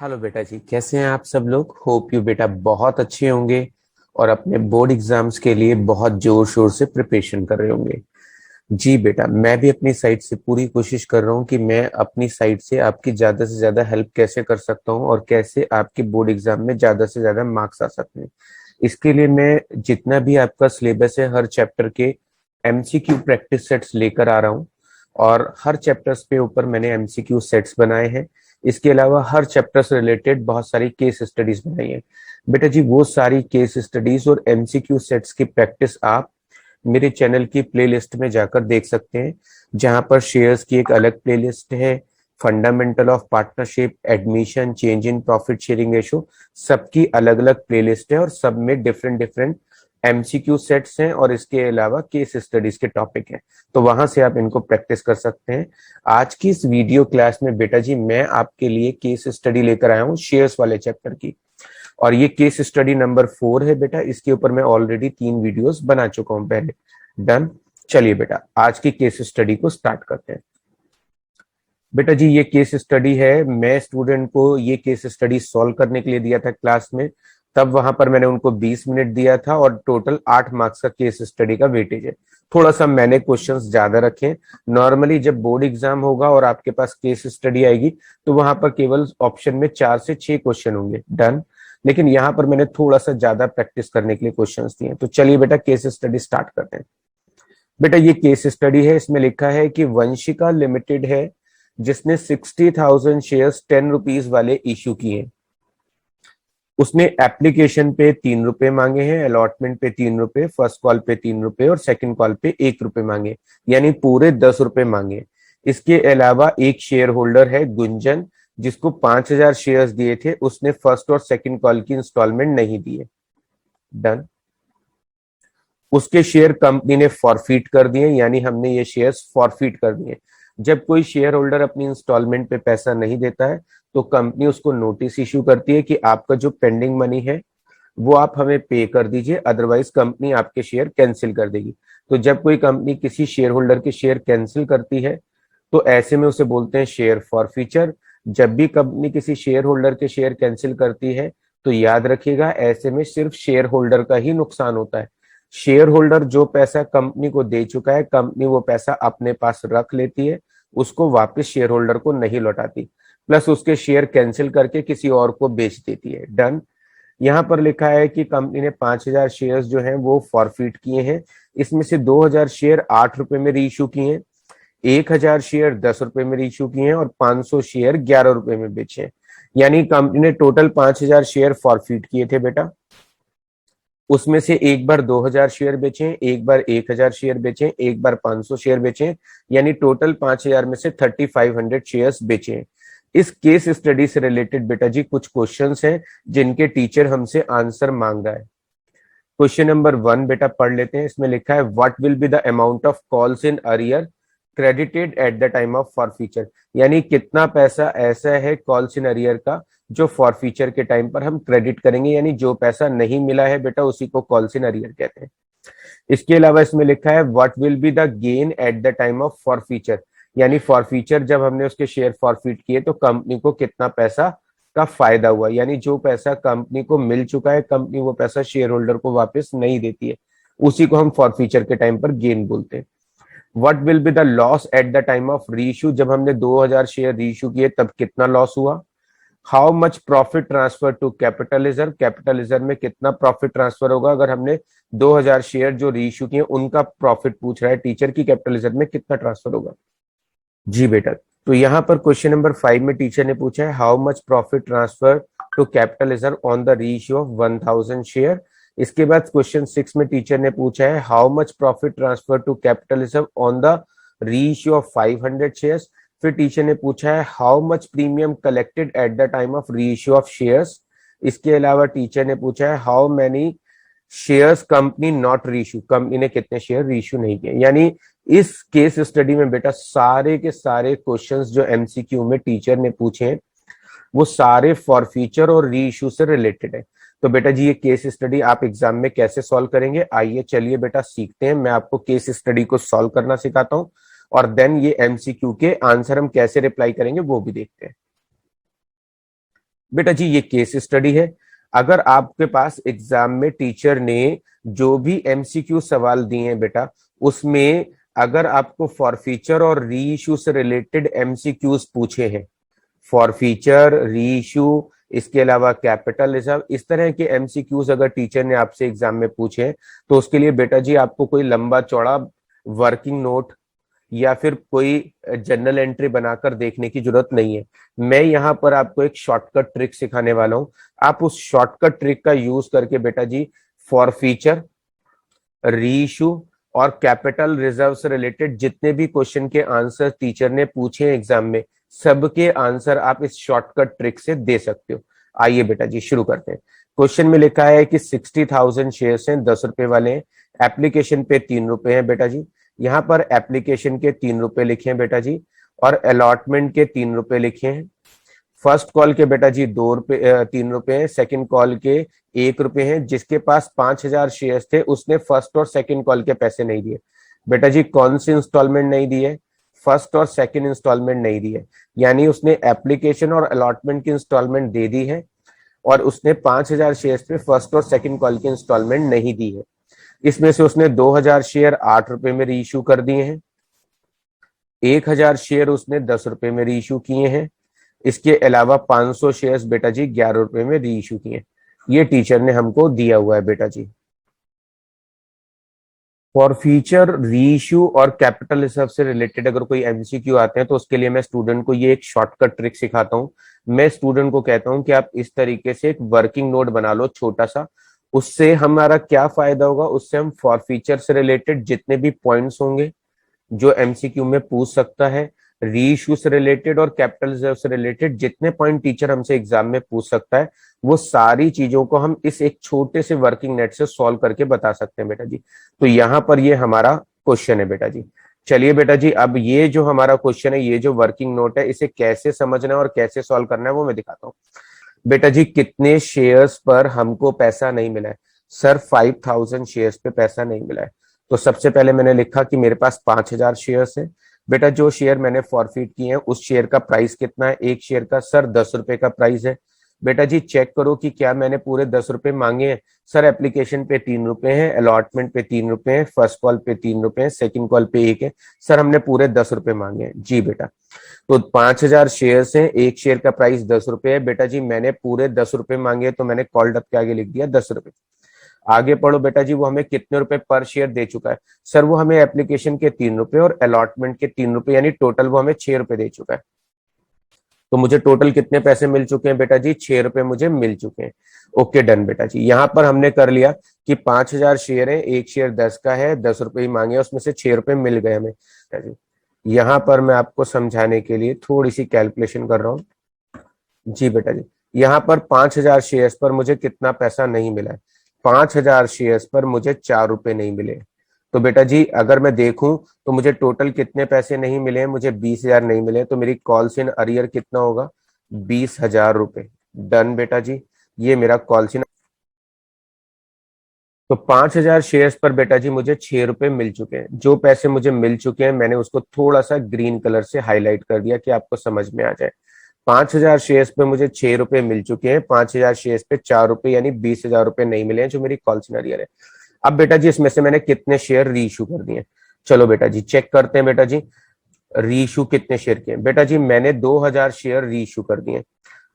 Hello बेटा जी, कैसे हैं आप सब लोग। होप यू बेटा बहुत अच्छे होंगे और अपने बोर्ड एग्जाम्स के लिए बहुत जोर शोर से प्रिपरेशन कर रहे होंगे। जी बेटा, मैं भी अपनी साइड से पूरी कोशिश कर रहा हूँ कि मैं अपनी साइड से आपकी ज्यादा से ज्यादा हेल्प कैसे कर सकता हूँ और कैसे आपके बोर्ड एग्जाम में ज्यादा से ज्यादा मार्क्स आ सकते हैं। इसके लिए मैं जितना भी आपका सिलेबस है हर चैप्टर के एमसीक्यू प्रैक्टिस सेट्स लेकर आ रहा हूँ और हर चैप्टर्स पे ऊपर मैंने एमसीक्यू सेट्स बनाए हैं। इसके अलावा हर चैप्टर से रिलेटेड बहुत सारी केस स्टडीज बनाई है। बेटा जी, वो सारी केस स्टडीज और एमसीक्यू सेट्स की प्रैक्टिस आप मेरे चैनल की प्लेलिस्ट में जाकर देख सकते हैं, जहां पर शेयर्स की एक अलग प्लेलिस्ट है, fundamental of partnership, admission, change in profit sharing ratio, सबकी अलग अलग प्लेलिस्ट है और सब में डिफरेंट डिफरेंट एमसीक्यू सेट्स हैं और इसके अलावा केस स्टडीज के टॉपिक हैं। तो वहां से आप इनको प्रैक्टिस कर सकते हैं। आज की इस वीडियो क्लास में बेटा जी मैं आपके लिए केस स्टडी लेकर आया हूँ शेयर्स वाले चैप्टर की, और ये केस स्टडी नंबर 4 है बेटा। इसके ऊपर मैं ऑलरेडी 3 वीडियोस बना चुका हूं पहले। डन। चलिए बेटा, आज की केस स्टडी को स्टार्ट करते हैं। बेटा जी, ये केस स्टडी है, मैं स्टूडेंट को ये केस स्टडी सॉल्व करने के लिए दिया था क्लास में। तब वहां पर मैंने उनको 20 मिनट दिया था और टोटल 8 मार्क्स का केस स्टडी का वेटेज है। थोड़ा सा मैंने क्वेश्चंस ज्यादा रखे। नॉर्मली जब बोर्ड एग्जाम होगा और आपके पास केस स्टडी आएगी तो वहां पर केवल ऑप्शन में 4 से 6 क्वेश्चन होंगे। डन। लेकिन यहाँ पर मैंने थोड़ा सा ज्यादा प्रैक्टिस करने के लिए क्वेश्चंस दिए। तो चलिए बेटा केस स्टडी स्टार्ट करते हैं। बेटा ये केस स्टडी है, इसमें लिखा है कि वंशिका लिमिटेड है जिसने 60,000 शेयर्स 10 रुपीज वाले इश्यू किए। उसने एप्लीकेशन पे 3 रुपए मांगे हैं, अलॉटमेंट पे 3 रुपए, फर्स्ट कॉल पे 3 रुपए और सेकंड कॉल पे 1 रुपए मांगे, यानी पूरे 10 रुपए मांगे। इसके अलावा एक शेयर होल्डर है गुंजन, जिसको 5,000 शेयर्स दिए थे, उसने फर्स्ट और सेकंड कॉल की इंस्टॉलमेंट नहीं दिए। डन। उसके शेयर कंपनी ने फॉरफिट कर दिए, यानी हमने ये शेयर्स फॉरफिट कर दिए। जब कोई शेयर होल्डर अपनी इंस्टॉलमेंट पे पैसा नहीं देता है तो कंपनी उसको नोटिस इश्यू करती है कि आपका जो पेंडिंग मनी है वो आप हमें पे कर दीजिए, अदरवाइज कंपनी आपके शेयर कैंसिल कर देगी। तो जब कोई कंपनी किसी शेयर होल्डर के शेयर कैंसिल करती है तो ऐसे में उसे बोलते हैं शेयर फॉरफीचर। जब भी कंपनी किसी शेयर होल्डर के शेयर कैंसिल करती है तो याद रखिएगा, ऐसे में सिर्फ शेयर होल्डर का ही नुकसान होता है। शेयर होल्डर जो पैसा कंपनी को दे चुका है, कंपनी वो पैसा अपने पास रख लेती है, उसको वापस शेयर होल्डर को नहीं लौटाती, प्लस उसके शेयर कैंसिल करके किसी और को बेच देती है। डन। यहाँ पर लिखा है कि कंपनी ने 5,000 शेयर्स जो हैं वो फॉरफिट किए हैं। इसमें से 2,000 शेयर 8 रुपए में रीइश्यू किए हैं, 1,000 शेयर 10 रुपए में रीइश्यू किए हैं और 500 शेयर 11 रुपए में बेचे हैं। यानी कंपनी ने टोटल 5,000 शेयर फॉरफिट किए थे बेटा। उसमें से एक बार 2,000 शेयर बेचे, एक बार 1,000 शेयर बेचे, एक बार 500 शेयर बेचे, यानी टोटल 5,000 में से 3,500 शेयर्स बेचे। इस केस स्टडी से रिलेटेड बेटा जी कुछ क्वेश्चंस हैं जिनके टीचर हमसे आंसर मांग रहा है। क्वेश्चन नंबर 1 बेटा पढ़ लेते हैं। इसमें लिखा है what will be the amount of calls in arrear credited eight the time of forfeiture, यानी कितना पैसा ऐसा है कॉल्स इन अरियर का जो फॉरफीचर के टाइम पर हम क्रेडिट करेंगे, यानी जो पैसा नहीं मिला है बेटा उसी को कॉल्स इन अरियर कहते हैं। इसके अलावा इसमें लिखा है what will be the gain eight the time of forfeiture, यानी फॉरफीचर जब हमने उसके शेयर फॉरफिट किए तो कंपनी को कितना पैसा का फायदा हुआ, यानी जो पैसा कंपनी को मिल चुका है कंपनी वो पैसा शेयर होल्डर को वापस नहीं देती है, उसी को हम फॉरफीचर के टाइम पर गेन बोलते हैं। What will be the loss eight the time of reissue, जब हमने 2,000 शेयर रीइश्यू किए तब कितना लॉस हुआ। How much profit transfer to capital reserve, capital reserve में कितना प्रॉफिट ट्रांसफर होगा अगर हमने 2,000 शेयर जो रीइश्यू किए उनका प्रॉफिट पूछ रहा है टीचर की, कैपिटल रिजर्व में कितना ट्रांसफर होगा। जी बेटा, तो यहाँ पर क्वेश्चन नंबर 5 में टीचर ने पूछा है how much profit transfer to capital reserve on the reissue of 1,000 share. इसके बाद क्वेश्चन 6 में टीचर ने पूछा है how much profit transfer to capital reserve on the reissue of 500 shares. फिर टीचर ने पूछा है how much premium collected at the time of reissue of shares. इसके अलावा टीचर ने पूछा है how many shares company not reissue, company ने कितने शेयर रीइश्यू नहीं किए। यानी इस केस स्टडी में बेटा सारे के सारे क्वेश्चंस जो एमसीक्यू में टीचर ने पूछे हैं वो सारे फॉरफीचर और री इश्यू से रिलेटेड है। तो बेटा जी ये केस स्टडी आप एग्जाम में कैसे सॉल्व करेंगे, आइए चलिए बेटा सीखते हैं। मैं आपको केस स्टडी को सॉल्व करना सिखाता हूं और देन ये एमसीक्यू के आंसर हम कैसे रिप्लाई करेंगे वो भी देखते हैं। बेटा जी ये केस स्टडी है। अगर आपके पास एग्जाम में टीचर ने जो भी एमसीक्यू सवाल दिए हैं बेटा, उसमें अगर आपको फॉरफीचर और री इशू से रिलेटेड एमसीक्यूज पूछे हैं, फॉरफीचर, री इशू, इसके अलावा कैपिटल रिजर्व, इस तरह के एमसीक्यूज अगर टीचर ने आपसे एग्जाम में पूछे हैं, तो उसके लिए बेटा जी आपको कोई लंबा चौड़ा वर्किंग नोट या फिर कोई जनरल एंट्री बनाकर देखने की जरूरत नहीं है। मैं यहाँ पर आपको एक शॉर्टकट ट्रिक सिखाने वाला हूं। आप उस शॉर्टकट ट्रिक का यूज करके बेटा जी फॉर फीचर, री इशू और कैपिटल रिजर्व से रिलेटेड जितने भी क्वेश्चन के आंसर टीचर ने पूछे हैं एग्जाम में, सबके आंसर आप इस शॉर्टकट ट्रिक से दे सकते हो। आइए बेटा जी शुरू करते हैं। क्वेश्चन में लिखा है कि 60,000 शेयर्स हैं, 10 रुपए वाले हैं, एप्लीकेशन पे 3 रुपए हैं बेटा जी। यहाँ पर एप्लीकेशन के 3 रुपए लिखे हैं बेटा जी, और अलॉटमेंट के 3 रुपए लिखे हैं। फर्स्ट कॉल के बेटा जी 2 रुपए 3 रुपए हैं, सेकंड कॉल के 1 रुपए हैं। जिसके पास 5,000 शेयर्स थे उसने फर्स्ट और सेकंड कॉल के पैसे नहीं दिए। बेटा जी कौन सी इंस्टॉलमेंट नहीं दिए? फर्स्ट और सेकंड इंस्टॉलमेंट नहीं दिए, यानी उसने एप्लीकेशन और अलॉटमेंट की इंस्टॉलमेंट दे दी है, और उसने 5,000 शेयर्स पे फर्स्ट और सेकंड कॉल की इंस्टॉलमेंट नहीं दी है। इसमें से उसने 2,000 शेयर 8 रुपए में री इशू कर दिए हैं, 1,000 शेयर उसने 10 रुपए में री इशू किए हैं, इसके अलावा 500 शेयर्स बेटा जी 11 रुपए में री इशू किए। ये टीचर ने हमको दिया हुआ है बेटा जी। फॉर फ्यूचर, री इशू और कैपिटल रिजर्व से रिलेटेड अगर कोई एमसीक्यू आते हैं तो उसके लिए मैं स्टूडेंट को ये एक शॉर्टकट ट्रिक सिखाता हूँ। मैं स्टूडेंट को कहता हूँ कि आप इस तरीके से एक वर्किंग नोट बना लो छोटा सा। उससे हमारा क्या फायदा होगा? उससे हम फॉर फ्यूचर से रिलेटेड जितने भी पॉइंट्स होंगे जो एमसीक्यू में पूछ सकता है, री इशू से रिलेटेड और कैपिटल रिजर्व से रिलेटेड जितने पॉइंट टीचर हमसे एग्जाम में पूछ सकता है, वो सारी चीजों को हम इस एक छोटे से वर्किंग नेट से सॉल्व करके बता सकते हैं बेटा जी। तो यहाँ पर ये हमारा क्वेश्चन है बेटा जी। चलिए बेटा जी, अब ये जो हमारा क्वेश्चन है, ये जो वर्किंग नोट है, इसे कैसे समझना है और कैसे सॉल्व करना है वो मैं दिखाता हूँ। बेटा जी कितने शेयर्स पर हमको पैसा नहीं मिला है? सर 5,000 शेयर्स पे पैसा नहीं मिला है। तो सबसे पहले मैंने लिखा कि मेरे पास 5,000 शेयर्स है। बेटा जो शेयर मैंने फॉरफिट किए हैं उस शेयर का प्राइस कितना है? एक शेयर का सर 10 रुपए का प्राइस है। बेटा जी चेक करो कि क्या मैंने पूरे 10 रुपए मांगे हैं? सर एप्लीकेशन पे 3 रुपए हैं, अलॉटमेंट पे 3 रुपए हैं, फर्स्ट कॉल पे 3 रुपए हैं, सेकंड कॉल पे 1 है। सर हमने पूरे 10 रुपए मांगे हैं। जी बेटा। तो 5,000 शेयर्स हैं, एक शेयर का प्राइस 10 रुपए है। बेटा जी मैंने पूरे 10 रुपए मांगे, तो मैंने कॉल्ड अप के आगे लिख दिया 10 रुपए। आगे पढ़ो बेटा जी, वो हमें कितने रुपए पर शेयर दे चुका है? सर वो हमें एप्लीकेशन के 3 रुपए और अलॉटमेंट के 3 रुपए, यानी टोटल वो हमें 6 रुपए दे चुका है। तो मुझे टोटल कितने पैसे मिल चुके हैं बेटा जी? 6 रुपए मुझे मिल चुके हैं। ओके डन बेटा जी। यहां पर हमने कर लिया कि 5,000 शेयर है, एक शेयर 10 का है, 10 रुपए ही मांगे, उसमें से 6 रुपए मिल गए हमें बेटा जी। यहाँ पर मैं आपको समझाने के लिए थोड़ी सी कैलकुलेशन कर रहा हूँ। जी बेटा जी, यहाँ पर 5,000 शेयर्स पर मुझे कितना पैसा नहीं मिला है? 5,000 शेयर्स पर मुझे 4 रुपए नहीं मिले। तो बेटा जी अगर मैं देखूं तो मुझे टोटल कितने पैसे नहीं मिले हैं? मुझे 20,000 नहीं मिले। तो मेरी कॉल्स इन अरियर कितना होगा? 20,000 रुपए। डन बेटा जी, ये मेरा कॉल्स इन। तो 5,000 शेयर्स पर बेटा जी मुझे 6 रुपए मिल चुके हैं। जो पैसे मुझे मिल चुके हैं मैंने उसको थोड़ा सा ग्रीन कलर से हाईलाइट कर दिया कि आपको समझ में आ जाए। 5,000 शेयर्स पे मुझे 6 रुपए मिल चुके हैं, 5,000 शेयर्स पे 4 रुपए यानी 20,000 रुपए नहीं मिले हैं, जो मेरी कॉल सिनेरियो है। अब बेटा जी इसमें से मैंने कितने शेयर री इशू कर दिए? चलो बेटा जी चेक करते हैं। बेटा जी री इशू कितने शेयर किए? बेटा जी मैंने 2,000 शेयर री इशू कर दिए।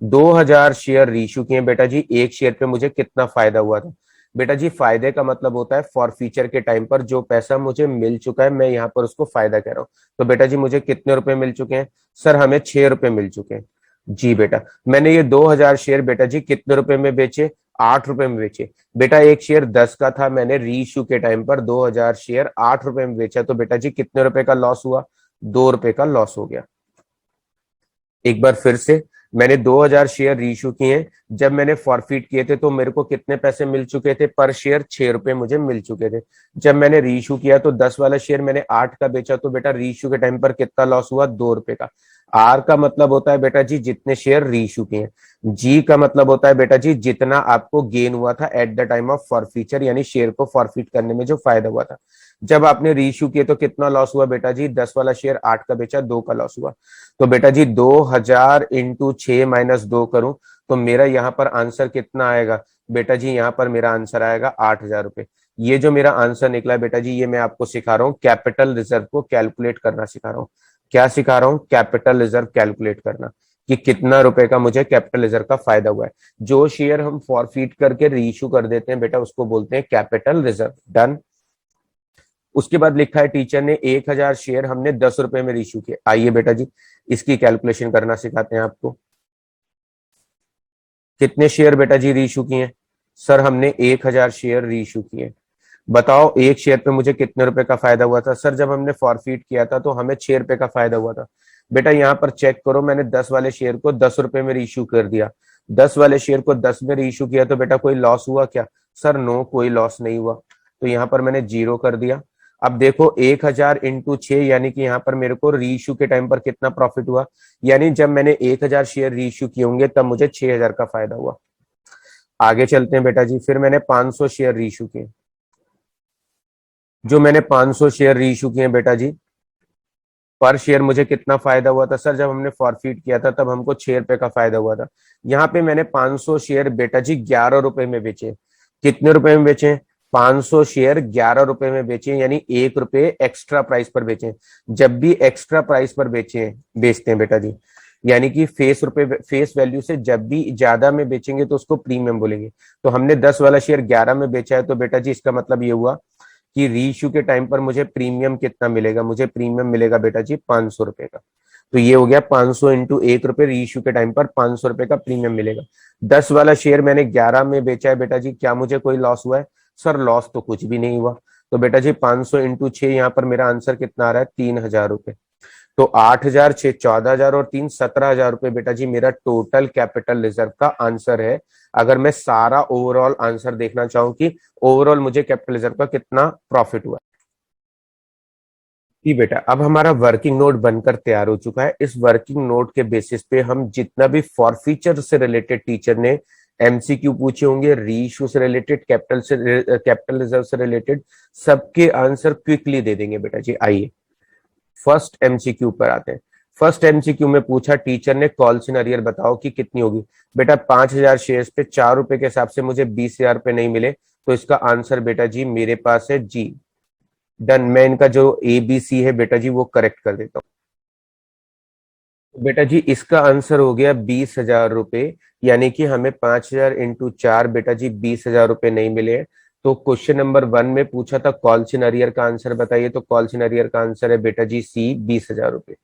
2,000 शेयर री इशू किए बेटा जी। एक शेयर पे मुझे कितना फायदा हुआ था? बेटा जी फायदे का मतलब होता है फॉर फ्यूचर के टाइम पर जो पैसा मुझे मिल चुका है, मैं यहाँ पर उसको फायदा कह रहा हूँ। तो बेटा जी मुझे कितने रुपए मिल चुके हैं? सर हमें 6 रुपए मिल चुके हैं। जी बेटा। मैंने ये 2,000 शेयर बेटा जी कितने रुपए में बेचे? 8 रुपए में बेचे। बेटा एक शेयर 10 का था, मैंने री इशू के टाइम पर 2,000 शेयर 8 रुपए में बेचा। तो बेटा जी कितने रुपए का लॉस हुआ? 2 रुपए का लॉस हो गया। एक बार फिर से, मैंने 2,000 शेयर रीइश्यू किए हैं। जब मैंने फॉरफिट किए थे तो मेरे को कितने पैसे मिल चुके थे? पर शेयर 6 रुपए मुझे मिल चुके थे। जब मैंने रीइश्यू किया तो 10 वाला शेयर मैंने 8 का बेचा, तो बेटा रीइश्यू के टाइम पर कितना लॉस हुआ? 2 रुपए का। आर का मतलब होता है बेटा जी जितने शेयर रीइश्यू किए। जी का मतलब होता है बेटा जी जितना आपको गेन हुआ था eight the time of forfeiture, यानी शेयर को फॉरफिट करने में जो फायदा हुआ था। जब आपने रीइश्यू किए तो कितना लॉस हुआ बेटा जी? 10 वाला शेयर 8 का बेचा, 2 का लॉस हुआ। तो बेटा जी 2,000 इंटू 6 माइनस 2 करूं तो मेरा यहाँ पर आंसर कितना आएगा बेटा जी, यहाँ पर मेरा आंसर आएगा 8,000 रुपए। ये जो मेरा आंसर निकला है बेटा जी, ये मैं आपको सिखा रहा हूँ कैपिटल रिजर्व को कैलकुलेट करना सिखा रहा हूँ। क्या सिखा रहा हूँ? कैपिटल रिजर्व कैलकुलेट करना, कि कितना रुपए का मुझे कैपिटल रिजर्व का फायदा हुआ है। जो शेयर हम फॉरफीट करके रीइश्यू कर देते हैं बेटा, उसको बोलते हैं कैपिटल रिजर्व। डन। उसके बाद लिखा है टीचर ने 1,000 शेयर हमने 10 रुपए में रीइश्यू किए। आइए बेटा जी इसकी कैलकुलेशन करना सिखाते हैं आपको। कितने शेयर बेटा जी रीइश्यू किए? सर हमने 1,000 शेयर रीइश्यू किए। बताओ एक शेयर पे मुझे कितने रुपए का फायदा हुआ था? सर जब हमने फॉरफीट किया था तो हमें 6 रुपए का फायदा हुआ था। बेटा यहाँ पर चेक करो, मैंने 10 वाले शेयर को 10 रुपए में रीइश्यू कर दिया। 10 वाले शेयर को 10 में रीइश्यू किया तो बेटा कोई लॉस हुआ क्या? सर नो, कोई लॉस नहीं हुआ। तो यहाँ पर मैंने 0 कर दिया। अब देखो 1,000 इंटू 6, यानी कि यहाँ पर मेरे को रीइश्यू के टाइम पर कितना प्रॉफिट हुआ, यानी जब मैंने 1,000 शेयर रीइश्यू किए होंगे तब मुझे 6,000 का फायदा हुआ। आगे चलते हैं बेटा जी। फिर मैंने 500 शेयर रीइश्यू किए। जो मैंने 500 शेयर रीइश्यू किए बेटा जी, पर शेयर मुझे कितना फायदा हुआ था? सर जब हमने फॉरफीट किया था तब हमको 6 रुपए का फायदा हुआ था। यहाँ पे मैंने 500 शेयर बेटा जी 11 रुपए में बेचे। कितने रुपए में बेचे? 500 शेयर 11 रुपए में बेचे, यानी 1 रुपए एक्स्ट्रा प्राइस पर बेचे। जब भी एक्स्ट्रा प्राइस पर बेचते हैं बेटा जी, यानी कि फेस वैल्यू से जब भी ज्यादा में बेचेंगे तो उसको प्रीमियम बोलेंगे। तो हमने 10 वाला शेयर 11 में बेचा है, तो बेटा जी इसका मतलब ये हुआ कि रीइश्यू के टाइम पर मुझे प्रीमियम कितना मिलेगा? मुझे प्रीमियम मिलेगा बेटा जी 500 रुपए का। तो ये हो गया 500 इंटू 1 रुपए, रीइश्यू के टाइम पर 500 रुपए का प्रीमियम मिलेगा। 10 वाला शेयर मैंने 11 में बेचा है बेटा जी, क्या मुझे कोई लॉस हुआ है? सर लॉस तो कुछ भी नहीं हुआ। तो बेटा जी 500 इंटू 6, यहाँ पर मेरा आंसर कितना आ रहा है? 3,000 रुपए। तो 8,000, 6, 14,000 और 3, 17,000 रुपए बेटा जी मेरा टोटल कैपिटल रिजर्व का आंसर है। अगर मैं सारा ओवरऑल आंसर देखना चाहूं कि ओवरऑल मुझे कैपिटल रिजर्व का कितना प्रॉफिट हुआ। जी बेटा, अब हमारा वर्किंग नोट बनकर तैयार हो चुका है। इस वर्किंग नोट के बेसिस पे हम जितना भी फॉरफीचर से रिलेटेड टीचर ने एमसीक्यू पूछे होंगे, रीइश्यू से रिलेटेड, कैपिटल रिजर्व से रिलेटेड, सबके आंसर क्विकली दे देंगे बेटा जी। आइए फर्स्ट एमसीक्यू पर आते हैं। फर्स्ट एमसीक्यू में पूछा टीचर ने कॉल सिनेरियर बताओ कि कितनी होगी। बेटा 5,000 शेयर्स पे 4 रुपए के हिसाब से मुझे 20,000 रुपए नहीं मिले, तो इसका आंसर बेटा जी मेरे पास है जी। डन। मैं इनका जो ए बी सी है बेटा जी वो करेक्ट कर देता हूँ। बेटा जी इसका आंसर हो गया 20,000 रुपए, यानी कि हमें 5,000 इंटू 4 बेटा जी 20,000 रुपए नहीं मिले। तो क्वेश्चन नंबर 1 में पूछा था कॉल सिनेरियर का आंसर बताइए, तो कॉल सिनेरियर का आंसर है बेटा जी सी, 20,000 रुपए।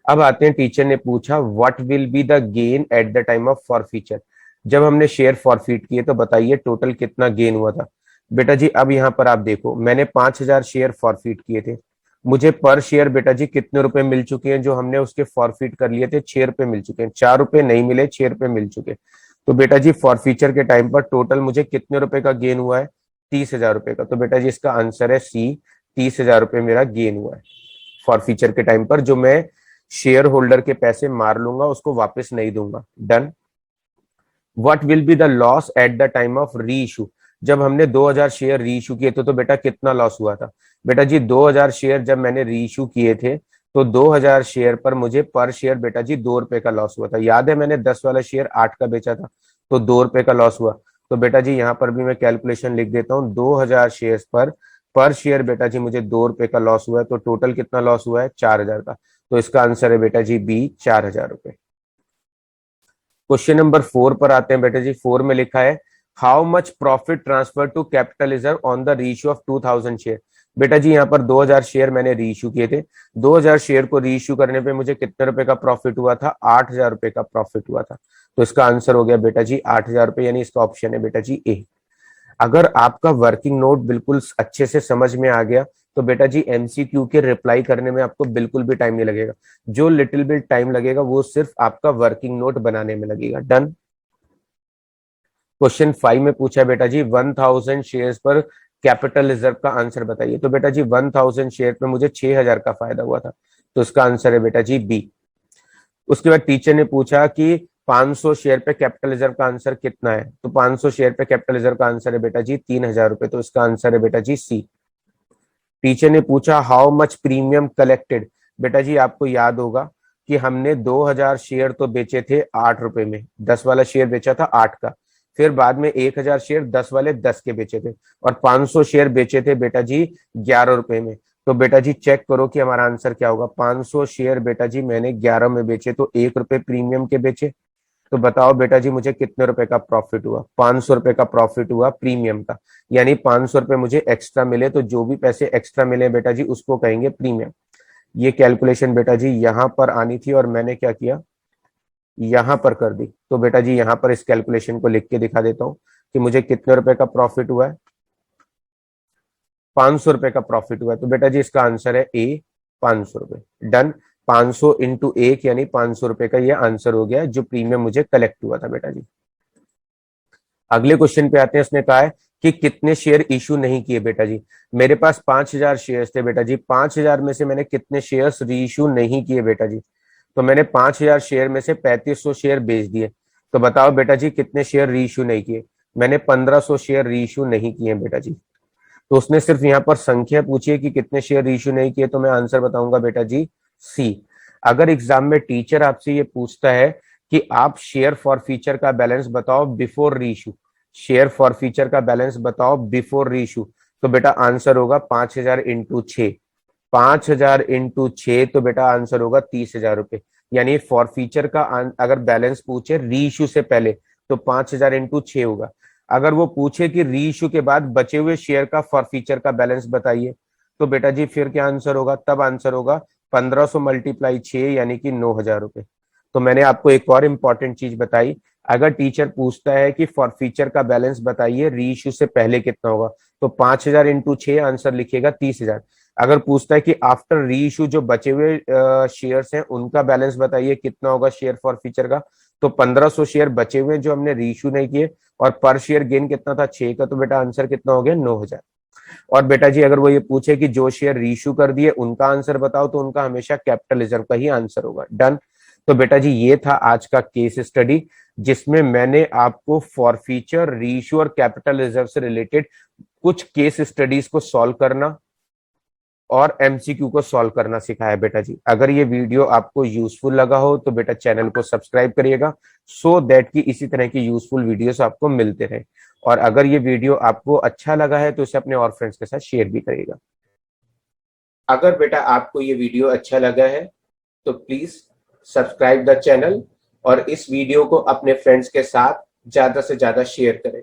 अब आते हैं, टीचर ने पूछा what will be the gain eight the time of forfeiture. जब हमने शेयर फॉरफीट किए तो बताइए टोटल कितना गेन हुआ था। बेटा जी अब यहाँ पर आप देखो, मैंने 5,000 शेयर फॉरफीट किए थे, मुझे पर शेयर बेटा जी कितने रुपए मिल चुके हैं? जो हमने उसके फॉरफीट कर लिए थे 6 रुपए मिल चुके हैं। 4 रुपए नहीं मिले, 6 रुपए मिल चुके। तो बेटा जी फॉरफीचर के टाइम पर टोटल मुझे कितने रुपए का गेन हुआ है? 30,000 रुपए का। तो बेटा जी इसका आंसर है सी, 30,000 रुपए मेरा गेन हुआ है फॉरफीचर के टाइम पर, जो मैं शेयर होल्डर के पैसे मार लूंगा, उसको वापस नहीं दूंगा। Done. What will be the loss eight the time of री इशू। जब हमने 2,000 शेयर री इशू किए थे तो बेटा कितना लॉस हुआ था? बेटा जी 2,000 शेयर जब मैंने री इशू किए थे तो 2,000 शेयर पर मुझे पर शेयर बेटा जी 2 रुपए का लॉस हुआ था। याद है मैंने 10 वाला शेयर 8 का बेचा था, तो 2 रुपए का लॉस हुआ। तो बेटा जी यहाँ पर भी मैं कैलकुलेशन लिख देता हूँ, 2,000 शेयर पर शेयर बेटा जी मुझे 2 रुपए का लॉस हुआ है, तो टोटल कितना लॉस हुआ है? 4,000 का। तो इसका आंसर है बेटा जी बी, 4,000 रुपए। क्वेश्चन नंबर 4 पर आते हैं बेटा जी। 4 में लिखा है how much profit transfer to capital reserve on the reissue of 2,000 share. बेटा जी यहाँ पर 2,000 शेयर मैंने रीइश्यू किए थे। 2,000 शेयर को रीइश्यू करने पे मुझे कितने रुपए का प्रॉफिट हुआ था? 8,000 रुपए का प्रॉफिट हुआ था। तो इसका आंसर हो गया बेटा जी 8,000 रुपए, यानी इसका ऑप्शन है बेटा जी ए। अगर आपका वर्किंग नोट बिल्कुल अच्छे से समझ में आ गया तो बेटा जी एमसीक्यू के रिप्लाई करने में आपको बिल्कुल भी टाइम नहीं लगेगा। जो लिटिल बिट टाइम लगेगा वो सिर्फ आपका वर्किंग नोट बनाने में लगेगा। डन। क्वेश्चन 5 में पूछा है बेटा जी 1,000 शेयर्स पर कैपिटल रिजर्व का आंसर बताइए। तो बेटा जी 1,000 शेयर पर मुझे 6,000 का फायदा हुआ था, तो इसका आंसर है बेटा जी बी। उसके बाद टीचर ने पूछा कि 500 शेयर पे कैपिटल रिजर्व का आंसर कितना है? तो 500 शेयर पे कैपिटल रिजर्व का आंसर है बेटा जी 3,000 रुपए, तो इसका आंसर है बेटा जी सी। टीचर ने पूछा हाउ मच प्रीमियम कलेक्टेड। बेटा जी आपको याद होगा कि हमने 2000 शेयर तो बेचे थे 8 रुपए में, 10 वाला शेयर बेचा था 8 का, फिर बाद में 1000 शेयर 10 वाले 10 के बेचे थे, और 500 शेयर बेचे थे बेटा जी 11 रुपए में। तो बेटा जी चेक करो कि हमारा आंसर क्या होगा। 500 शेयर बेटा जी मैंने 11 में बेचे, तो 1 रुपए प्रीमियम के बेचे। तो बताओ बेटा जी मुझे कितने रुपए का प्रॉफिट हुआ। 500 रुपए का प्रॉफिट हुआ प्रीमियम का, यानी 500 रुपए मुझे एक्स्ट्रा मिले, तो जो भी पैसे एक्स्ट्रा मिले बेटा जी उसको कहेंगे प्रीमियम। ये कैलकुलेशन बेटा जी यहां पर आनी थी और मैंने क्या किया, यहां पर कर दी। तो बेटा जी यहां पर इस कैलकुलेशन को लिख के दिखा देता हूं कि मुझे कितने रुपए का प्रॉफिट हुआ है। 500 रुपए का प्रॉफिट हुआ है। तो बेटा जी इसका आंसर है ए, 500 रुपए। डन। 500 इंटू 1 यानी 500 रुपए का ये आंसर हो गया जो प्रीमियम मुझे कलेक्ट हुआ था बेटा जी। अगले क्वेश्चन पे आते हैं। उसने कहा है कि कितने शेयर इशू नहीं किए बेटा जी। मेरे पास 5000 शेयर्स थे बेटा जी, 5000 में से मैंने कितने शेयर्स री इशू नहीं किए बेटा जी। तो मैंने 5000 शेयर में से 3500 शेयर बेच दिए। तो बताओ बेटा जी कितने शेयर री इशू नहीं किए। मैंने 1500 शेयर री इशू नहीं किए बेटा जी। तो उसने सिर्फ यहाँ पर संख्या पूछी है कि कितने शेयर री इशू नहीं किए, तो मैं आंसर बताऊंगा बेटा जी सी। अगर एग्जाम में टीचर आपसे ये पूछता है कि आप शेयर फॉर फीचर का बैलेंस बताओ बिफोर री इशू, शेयर फॉर फीचर का बैलेंस बताओ बिफोर री इशू, तो बेटा आंसर होगा 5000 इंटू 6। 5000 इंटू 6 तो बेटा आंसर होगा 30,000 रुपए। यानी फॉर फीचर का अगर बैलेंस पूछे री इशू से पहले तो 5000 इंटू 6 होगा। अगर वो पूछे कि री इशू के बाद बचे हुए शेयर का फॉर फीचर का बैलेंस बताइए, तो बेटा जी फिर क्या आंसर होगा, तब आंसर होगा 1500 मल्टीप्लाई 6 यानी कि 9000 रुपए। तो मैंने आपको एक और इंपॉर्टेंट चीज बताई, अगर टीचर पूछता है कि फॉर फीचर का बैलेंस बताइए री इशू से पहले कितना होगा, तो 5000 इंटू 6 आंसर लिखिएगा 30,000। अगर पूछता है कि आफ्टर री इशू जो बचे हुए शेयर्स हैं उनका बैलेंस बताइए कितना होगा शेयर फॉर फीचर का, तो 1500 शेयर बचे हुए जो हमने री इशू नहीं किए, और पर शेयर गेन कितना था 6 का, तो बेटा आंसर कितना हो गया 9000। और बेटा जी अगर वो ये पूछे कि जो शेयर री इशू कर दिए उनका आंसर बताओ, तो उनका हमेशा कैपिटल रिजर्व का ही आंसर होगा। डन। तो बेटा जी ये था आज का केस स्टडी जिसमें मैंने आपको फॉर फीचर, री इशू और कैपिटल रिजर्व से रिलेटेड कुछ केस स्टडीज को सॉल्व करना और एमसीक्यू को सॉल्व करना सिखाया बेटा जी। अगर ये वीडियो आपको यूजफुल लगा हो तो बेटा चैनल को सब्सक्राइब करिएगा, सो दैट कि इसी तरह की यूजफुल वीडियोस आपको मिलते रहे। और अगर ये वीडियो आपको अच्छा लगा है तो इसे अपने और फ्रेंड्स के साथ शेयर भी करिएगा। अगर बेटा आपको ये वीडियो अच्छा लगा है तो प्लीज सब्सक्राइब द चैनल और इस वीडियो को अपने फ्रेंड्स के साथ ज्यादा से ज्यादा शेयर करें।